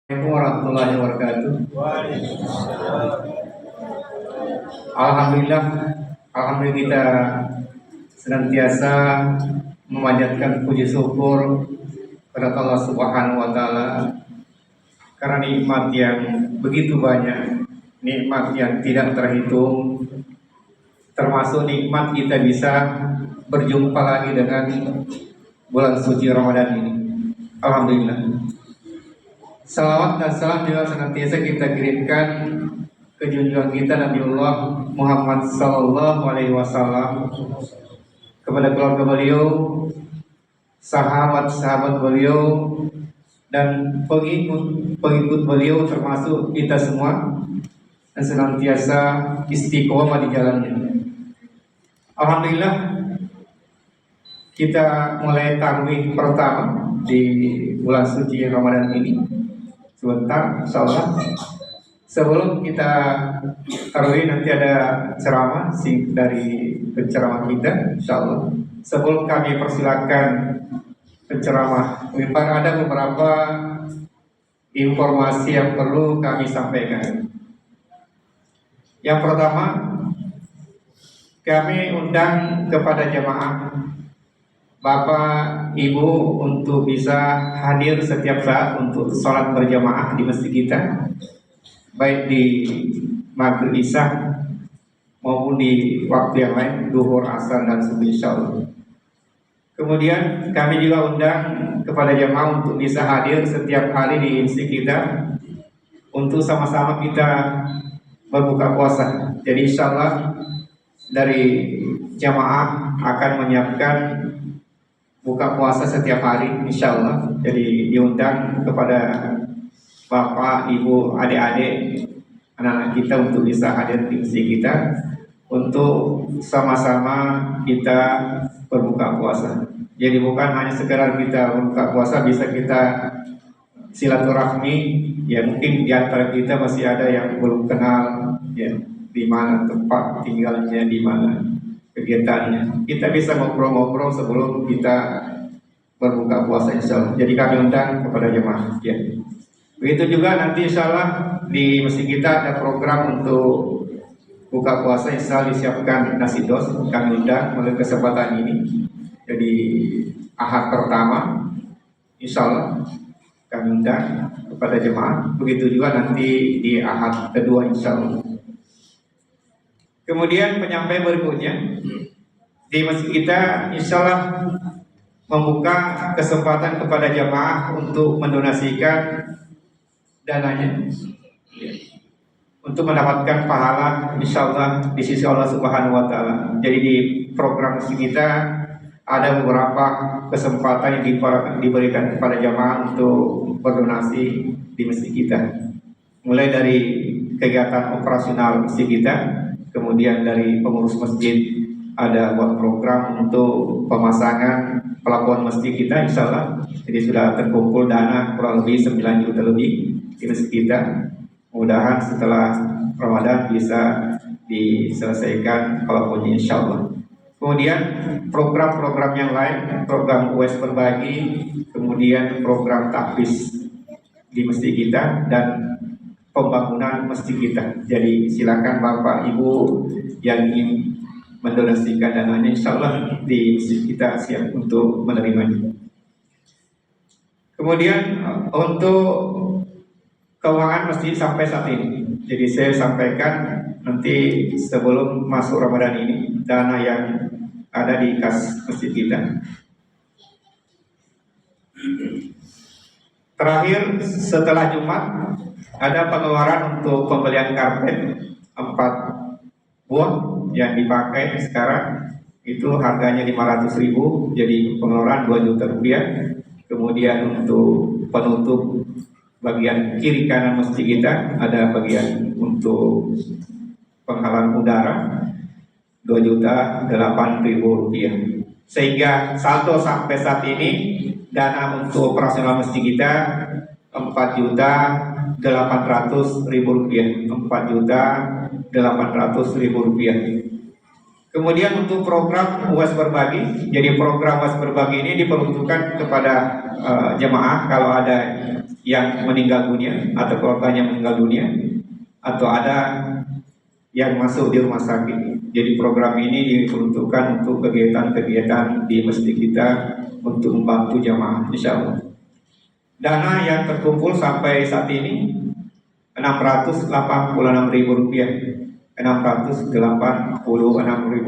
Assalamualaikum warahmatullahi wabarakatuh. Alhamdulillah, alhamdulillah kita senantiasa memanjatkan puji syukur kepada Allah Subhanahu wa taala karena nikmat yang begitu banyak, nikmat yang tidak terhitung, termasuk nikmat kita bisa berjumpa lagi dengan bulan suci Ramadan ini. Alhamdulillah. Salawat dan salam juga senantiasa kita kirimkan ke junjungan kita Nabiullah Muhammad Sallallahu Alaihi Wasallam, kepada keluarga beliau, sahabat-sahabat beliau, dan pengikut beliau termasuk kita semua, dan senantiasa istiqomah di jalannya. Alhamdulillah, kita mulai tarawih pertama di bulan suci Ramadan ini. Sebentar, insyaallah. Sebelum kita tarawih nanti ada ceramah dari penceramah kita, insyaallah. Sebelum kami persilakan penceramah, ada beberapa informasi yang perlu kami sampaikan. Yang pertama, kami undang kepada jamaah Bapak Ibu untuk bisa hadir setiap saat untuk sholat berjamaah di masjid kita, baik di maghrib isya maupun di waktu yang lain, duhur, asar, dan subuh, insyaallah. Kemudian kami juga undang kepada jamaah untuk bisa hadir setiap hari di masjid kita untuk sama-sama kita berbuka puasa. Jadi insyaallah dari jamaah akan menyiapkan buka puasa setiap hari, insyaallah. Jadi diundang kepada bapak, ibu, adik-adik, anak-anak kita untuk bisa hadir di masjid kita untuk sama-sama kita berbuka puasa. Jadi bukan hanya sekedar kita berbuka puasa, bisa kita silaturahmi. Ya mungkin di antara kita masih ada yang belum kenal, ya di mana tempat tinggalnya, di mana kegiatannya. Kita bisa ngobrol-ngobrol sebelum kita berbuka puasa, insyaallah. Jadi kami undang kepada jemaah. Ya. Begitu juga nanti insyaallah di masjid kita ada program untuk buka puasa, insyaallah disiapkan nasi dos. Kami undang melalui kesempatan ini. Jadi ahad pertama, insyaallah kami undang kepada jemaah. Begitu juga nanti di ahad kedua, insyaallah. Kemudian penyampaian berikutnya di masjid kita, insyaallah membuka kesempatan kepada jamaah untuk mendonasikan dananya, untuk mendapatkan pahala insyaallah di sisi Allah Subhanahu wa taala. Jadi di program masjid kita ada beberapa kesempatan yang diberikan kepada jamaah untuk berdonasi di masjid kita. Mulai dari kegiatan operasional masjid kita, kemudian dari pengurus masjid ada buat program untuk pemasangan pelabuhan masjid kita, insyaallah. Jadi sudah terkumpul dana kurang lebih 9 juta lebih di masjid kita. Mudah-mudahan setelah Ramadan bisa diselesaikan pelabuhannya, insyaallah. Kemudian program-program yang lain, program UES berbagi, kemudian program tahfiz di masjid kita, dan pembangunan masjid kita. Jadi silakan Bapak Ibu yang ingin mendonasikan dananya, insyaallah di masjid kita siap untuk menerimanya. Kemudian untuk keuangan masjid sampai saat ini, jadi saya sampaikan nanti sebelum masuk Ramadan ini dana yang ada di kas masjid kita. Terakhir setelah Jumat ada pengeluaran untuk pembelian karpet 4 buah yang dipakai sekarang, itu harganya 500.000, jadi pengeluaran 2 juta rupiah. Kemudian untuk penutup bagian kiri kanan masjid kita ada bagian untuk penghalang udara 2.008.000 rupiah. Sehingga saldo sampai saat ini dana untuk operasional masjid kita 4.800.000 rupiah, 4.800.000 rupiah. Kemudian untuk program UAS Berbagi, jadi program UAS Berbagi ini diperuntukkan kepada jemaah kalau ada yang meninggal dunia atau keluarganya meninggal dunia atau ada yang masuk di rumah sakit. Jadi program ini diperuntukkan untuk kegiatan-kegiatan di masjid kita untuk membantu jemaah, insya Allah. Dana yang terkumpul sampai saat ini Rp686.000, Rp686.000.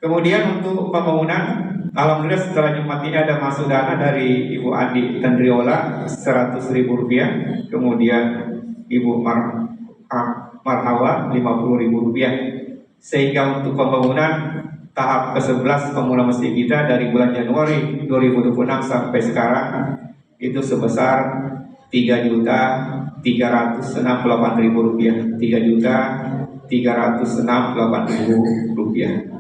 Kemudian untuk pembangunan, alhamdulillah setelah Jumat ini ada masuk dana dari Ibu Andi Tandriola Rp100.000, kemudian Ibu Marhawa Rp50.000, sehingga untuk pembangunan tahap ke-11 pemula masjid kita dari bulan Januari 2026 sampai sekarang itu sebesar Rp3.368.000, Rp3.368.000.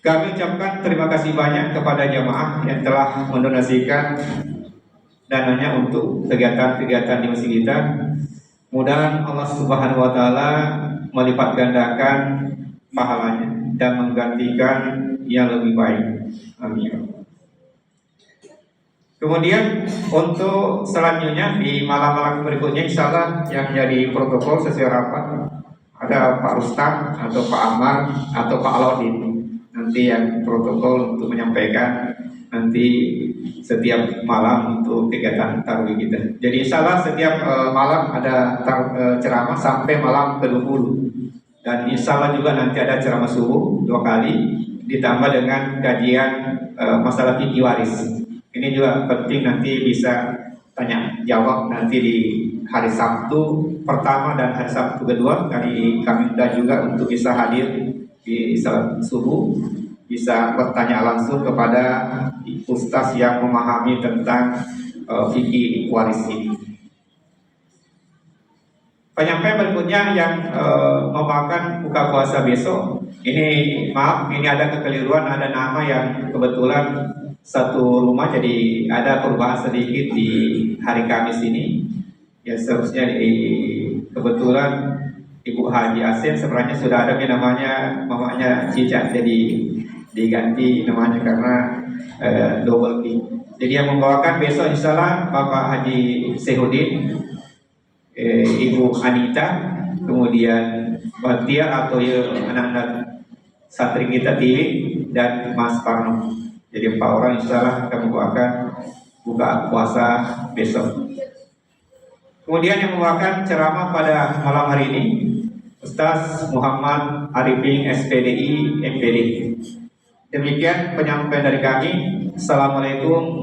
Kami ucapkan terima kasih banyak kepada jamaah yang telah mendonasikan dananya untuk kegiatan-kegiatan di masjid kita. Mudah-mudahan Allah Subhanahu wa taala melipat gandakan pahalanya dan menggantikan yang lebih baik. Amin. Kemudian untuk selanjutnya di malam-malam berikutnya, insya Allah yang jadi protokol sesuai rapat ada Pak Rustam atau Pak Amar atau Pak Alodin, nanti yang protokol untuk menyampaikan nanti setiap malam untuk kegiatan tarawih kita. Jadi insya Allah setiap malam ada ceramah sampai malam ke-20. Dan insya Allah juga nanti ada ceramah subuh 2 kali ditambah dengan kajian masalah fikih waris. Ini juga penting, nanti bisa tanya jawab nanti di hari Sabtu pertama dan hari Sabtu kedua. Kami minta juga untuk bisa hadir di salat subuh, bisa bertanya langsung kepada ustaz yang memahami tentang fikih waris ini. Penyampaian berikutnya yang membawakan buka puasa besok ini, maaf, ini ada kekeliruan, ada nama yang kebetulan satu rumah, jadi ada perubahan sedikit di hari Kamis ini. Ya seharusnya kebetulan Ibu Haji Asen sebenarnya sudah ada namanya, mamanya Cica, jadi diganti namanya karena double P. Jadi yang membawakan besok insya Allah Bapak Haji Sehudin, Ibu Anita, kemudian Batia atau anak-anak santri kita Tiwi, dan Mas Parno. Jadi 4 orang insya Allah akan membawakan buka puasa besok. Kemudian yang membawakan ceramah pada malam hari ini Ustaz Muhammad Arifin SPDI MPD. Demikian penyampaian dari kami. Assalamualaikum